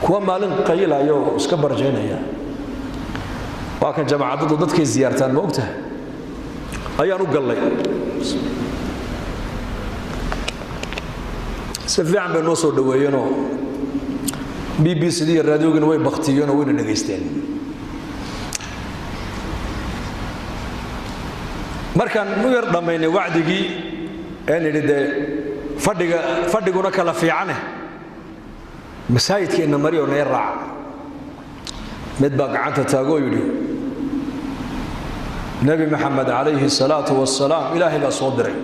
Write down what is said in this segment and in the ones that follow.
kuwa maalin qaylayo iska barjeynaya waa kan jamaacadu dadkay ziyaartaan ma ogtahay ayaan u galay si fiican bay noo soo dhaweeyeenoo BBC iyo raadiyogan way baktiyeen oo wayna dhageysteen markaan u yar dhamaynay wacdigii aan idhi fadhiguna kala fiicane masaajidkeena mariyo neer raac mid baa gacanta taagoo yidhi nabi maxamed calayhi salaatu wassalaam ilaahay baa soo diray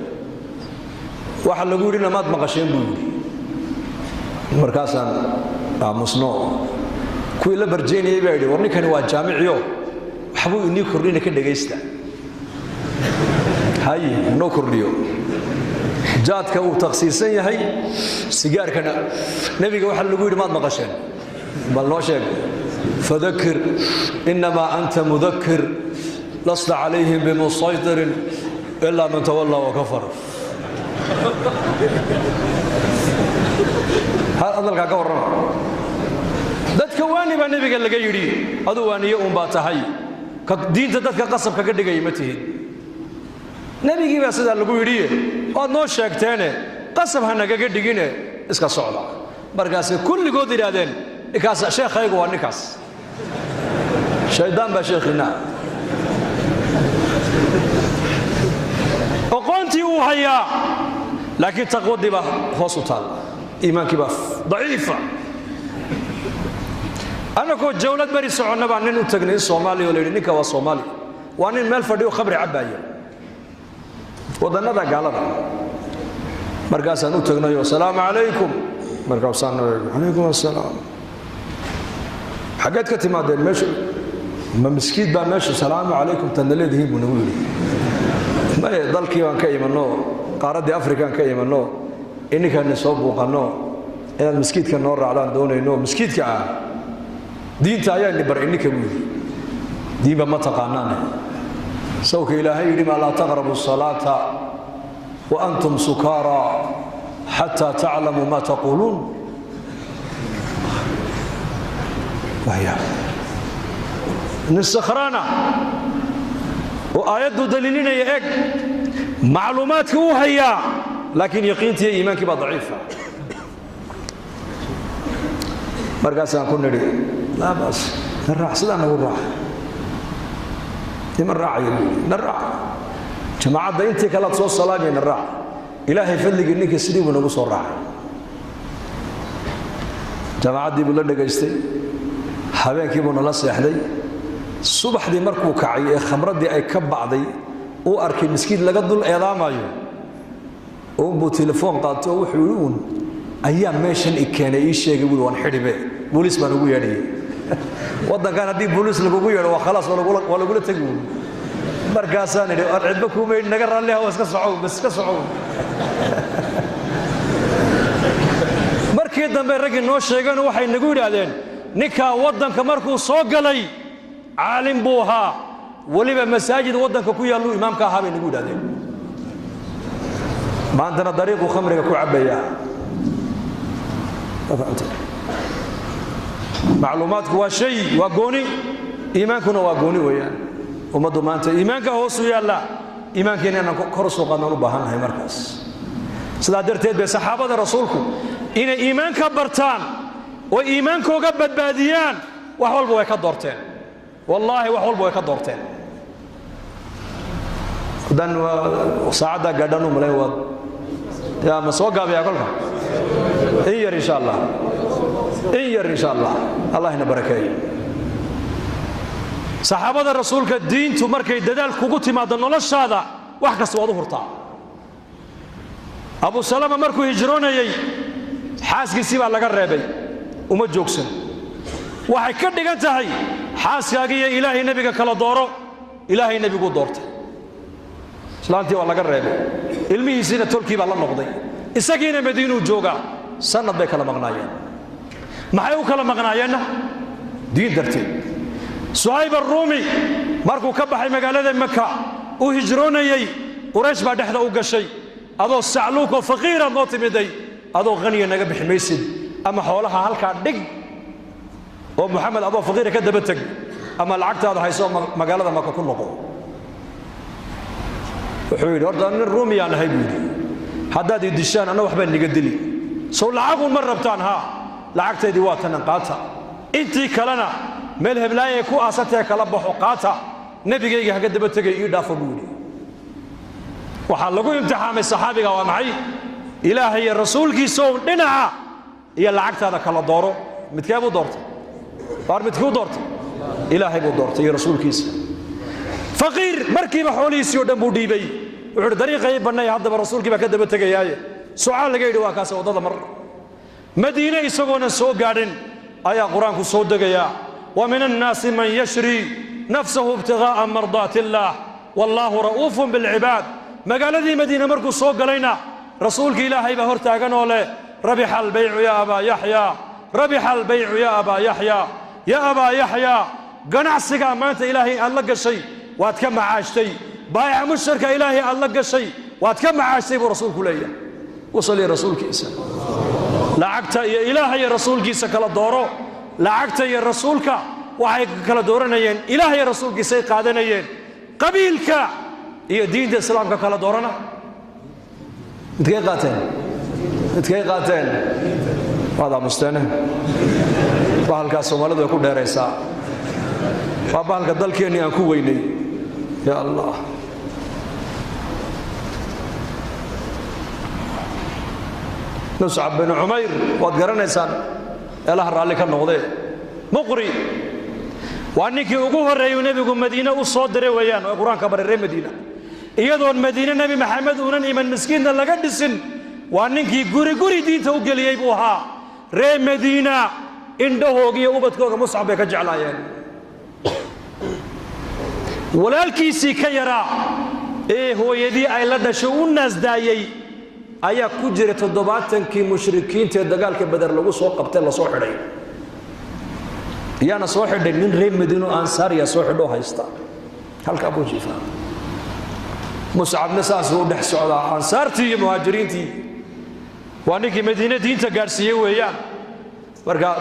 waxa lagu yidhi namaad maqasheen buu yidhi markaasaan aamusno kuwii la barjeynayay baa yidhi war ninkani waa jaamiciyo waxbuu inii kordhina ka dhegaysta haye noo kordhiyo jaadka uu takhsiisan yahay sigaarkana nabiga waxa lagu yidhi maad maqasheen bal noo sheeg fadakir inamaa anta mudakir lasta calayhim bimusaytirin ilaa man tawallaa wakafar hadalkaa ka warrama dadka waani baa nabiga laga yidhi adu waaniye uun baa tahay diinta dadka qasabka ka dhigaya ma tihin nabigii baa sidaa lagu yidhi ood noo sheegteene qasab ha nagaga dhigine iska socda markaasay kulligood yidhaahdeen ninkaas sheekhaygu waa ninkaas shaydaan baa sheekhinaa aqoontii uu hayaa laakiin taqwadii baa hoos u taalla iimaankii baa daciifa annagoo jawlad bari soconna baa nin u tagnay in soomaaliya oo la yidhi ninka waa soomaali waa nin meel fadhiyo khamri cabbaaya wadannada gaalada markaasaan u tagnayo asalaamu calaykum markaasaan calaykum assalaam xaggeed ka timaadeen meesha ma miskiid baa meesha salaamu calaykum tadna leedihiin buu nagu yidhi maye dalkii baan ka imanno qaaraddii afrikaan ka imanno ininkaani soo buuqanno inaad miskiidka noo raacdaan doonayno miskiidka ah diinta ayaani bar ininka buu yidhi diinba ma taqaanaane sawka ilaahay yidhi maa laa taqrabu salaata wa antum sukaara xataa taclamuu maa taquuluun nin sakhraana oo aayaddu daliilinaya eg macluumaadka uu hayaa laakiin yaqiintiiyo iimaankii baa daciifa markaasaan ku nidhi laa baas na raac sidaa nagu raac niman raacaya na raac jamaacadda intii kalead soo salaamaya na raac ilaahay fadligii ninkii sidii buu nagu soo raacay jamaacaddii buu la dhagaystay habeenkii buu nala seexday subaxdii markuu kacay ee khamraddii ay ka bacday uu arkay miskiid laga dul eedaamayo uunbuu telefoon qaato oo wuxuu yidhi uun ayaa meeshan i keenay ii sheegay buui waan xidhibe booliis baan ugu yeedhayay waddankan haddii booliis lagugu yeedho waa khalaas waa lagula tegi uun markaasaan idhi ar cidba kuuma yidhi naga raalliha waa iska socow bas iska socow markii dambe raggii noo sheegeen waxay nagu yidhaahdeen ninkaa waddanka markuu soo galay caalim buu ahaa weliba masaajid waddanka ku yaalluu imaamka ahaa bay nagu yidhahdeen maantana dariiquu khamriga ku cabbayaa macluumaadku waa shay waa gooni iimaankuna waa gooni weeyaan ummaddu maanta iimaanka hoosu yaalla iimaankeena inaan kor u soo qaadnaan u baahan nahay markaas sidaa darteed bay saxaabada rasuulku inay iimaanka bartaan oo iimaankooga badbaadiyaan wax walba way ka doorteen wallaahi wax walba way ka doorteen dan saacadda gaadhan u malayn waad yaa ma soo gaabiyaa kolka in yar insha allah in yar insha allah allah ina barakeeyo saxaabada rasuulka diintu markay dadaal kugu timaado noloshaada wax kasta waad u hurtaa abu salama markuu hijroonayay xaaskiisii baa laga reebay uma joogsan waxay ka dhigan tahay xaaskaagiiyo ilaahay nebiga kala dooro ilaahay nebiguu doortay islaantii waa laga reebay ilmihiisiina tolkii baa la noqday isagiina madiinuu joogaa sanad bay kala maqnaayeen maxay u kala maqnaayeenna diin darteed suhayb arruumi markuu ka baxay magaalada maka uu hijroonayay quraysh baa dhexda u gashay adoo sacluukoo faqiiraad noo timiday adoo haniya naga bixi maysid ama xoolaha halkaa dhig ومحمد أبو فقير كده بتج أما العقد هذا هيسوى مقالة ما كنا نقول وحيد أردن الرومي أنا هيبودي حداد الدشان أنا وحبين نقدلي سو لعقوا مرة بتانها لعقت دي واتنا قاتها أنتي كلنا ملهم لا يكون أساتها كلبه قاتها نبي جيجي هكذا بتجي يدافع بودي وحلقوا امتحان الصحابي قام معي إلهي الرسول كي سو دنا هي العقد هذا كلا دوره متكابو دورته بار متكو دورته إلهي بو دورته يا رسول كيس فقير مركب حوليس يودم بوديبي وعند طريقه يبني هذا الرسول كي بكذا بتجي سؤال لقيت واكاس وضل مر مدينة يسقون سو قارن آية قرآن كسو دقيا ومن الناس من يشري نفسه ابتغاء مرضات الله والله رؤوف بالعباد ما قال ذي مدينة مركو سو قلينا رسولك إلهي بهرتا قنوله ربح البيع يا أبا يحيى ربح البيع يا أبا يحيى يا أبا يحيى قنع السقا ما أنت إلهي ألقى الشيء واتكم عاشتي بايع مشركة إلهي ألقى الشيء واتكم عاشتي برسولك ليا وصلي رسولك إسان لعقت يا إلهي رسولك إسان كلا دورو لعقت يا رسولك وحيك كلا دورنيين إلهي رسولك إسان قادنيين قبيلك يا دين الإسلام كلا دورنا متكي قاتل هذا مستنى بحالك الصومالي يكون داريسا بحالك الدلك يعني أكو ويني يا الله نصعب بن عمير وادقرنا إنسان الله رالي كان نغضي مقري وأنك يقوه الرأي نبي مدينة وصادر ويان وقرآن كبر الرأي مدينة إيادون مدينة نبي محمد ونن إيمان مسكين لقد السن وأنك يقوري دين توقل يبوها رأي مدينة إنده هوغي وبتكوغ مصعب كجعل آيان walaalkiisii ka yaraa ee hooyadii ay la dhashay u naasdaayay ayaa ku jira 70kii mushrikiinta dagaalka badar lagu soo qabtay la soo xidhay yaana soo xidhay nin reer Madiino Ansaariya soo xidho haysta halka Abu Jifa Mus'ab nasaas oo dhex socda Ansaartii iyo muhaajiriintii waa ninkii Madiina diinta gaarsiiyay weeyaan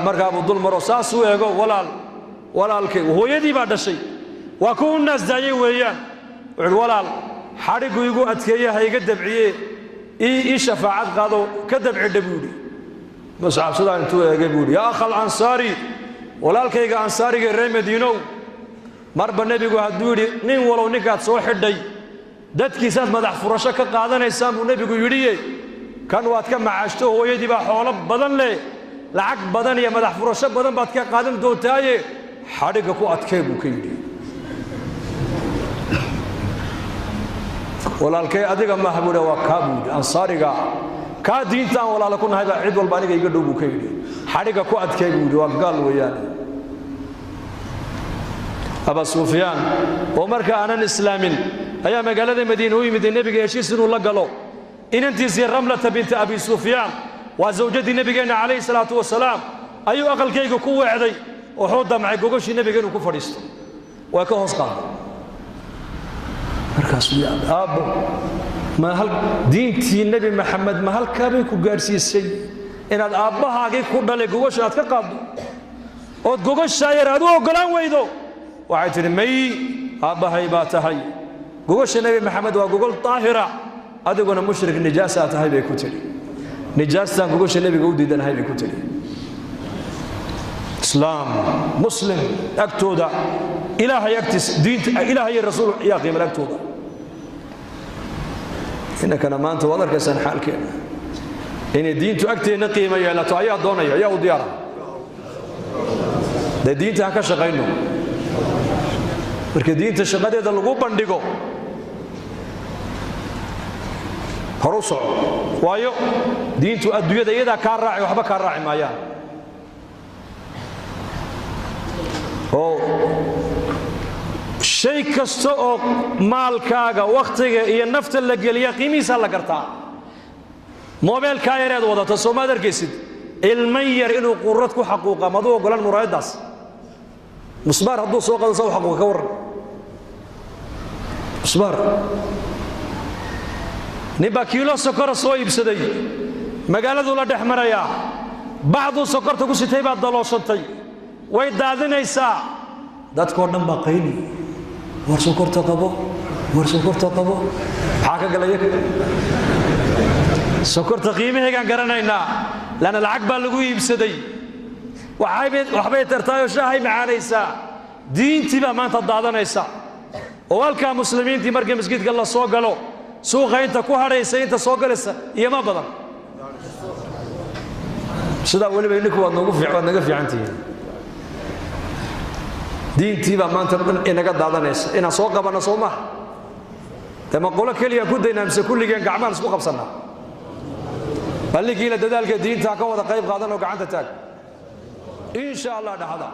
marka Abu Dulmaro saas uu eego walaalkay hooyadii baa dhashay وكون الناس دايين ويان والولال حرقوا يقول أتكيه هيقى دبعيه إي شفاعات قادوا كدبع الدبولي مصعب صدان انتو يقول يا أخ الأنصاري ولال كيقى أنصاري الرئي مدينو مربى النبي يقول هدولي نين ولو نكات صوحد دي داد كيسات مدح فرشاك قادنا يسام والنبي يقول يليه كان واتكا معاشته هو يدي بحوالب بدن لي لعق بدن يا مدح فرشاك بدن باتكا قادم دوتاي حرقوا أتكيه كيدي walaalkay adiga ma habuuna waa kaabud ansaariga ka diinta walaal ku nahay cid walba aniga iga dhow buu ka yiri xariga ku adkay buu waa gal weeyaan Abu Sufyaan oo marka aanan islaamin ayaa magaalada Madiina u yimid nabiga heshiis inuu la galo inantiisii Ramla bint Abi Sufyaan waa zawjadii nabigeena kaleey salaatu wasalaam ayuu aqalkayga ku weecday oo damcay gogoshii nabigeena ku fadhiisto waa ka hoos qaaday markaas uu aabo ma hal diintii nabi maxamed ma hal kaabay ku gaarsiisay inaad aabahaagii ku dhalay gogosha aad ka qaado oo gogosha yar aad u ogolaan weydo waxay tiri may aabahay baa tahay gogosha nabi maxamed waa gogol taahira adiguna mushrik nijaasa tahay bay ku tiri nijaastan gogosha nabiga u diidanahay bay ku tiri islaam muslim agtooda ilaahay agtiis diinta ilaahay rasuul yaa qiimo agtooda إنك أنا ما أنت وضرك سن حالك إن الدين تأكتي نقيمة يا لا تعيا دونية يا وديارة ده الدين تهكا شغينه برك الدين تشغل هذا الغوب بندقه هروسع وايو دين تؤدي ده يدا كارع وحبا كارع مايا أو شيء كستو مالكاغا وقتيغا iyo nafta la galiya qiimiisa la gartaa موبايل كايراد wadata Soomaaliyeed geesid ilmayr inuu qurrad ku xaquuqa madu ogolan muraayadaas musbar haduu soo qado soo xaquuqa war musbar niba kiilo sokor soo iibsaday magaaladu la dhaxmaraya baadu sokorta ku sitay baad dalooshatay way daadinaysaa dadkoo dhan baa qayli war sokorta qabo maxaa ka galaya sokorta qiimaheegaan garanaynaa lana lacag baa lagu iibsaday waxbay tartaayoo shaahay macaanaysaa diintii baa maanta daadanaysa oo halkaa muslimiintii markii masjidka la soo galo suuqa inta ku hadhaysa inta soo galaysa iyoma badan sidaa weliba idinku waad naga fiicantihiin diintii baa maanta dhan inaga daadanaysa inaan soo qabanno soo maha dee ma qolo keliya ku daynaa mise kulligeen gacmaan isku qabsannaa balligiina dadaalka diinta ka wada qayb qaadan oo gacanta taag insha allah dhahada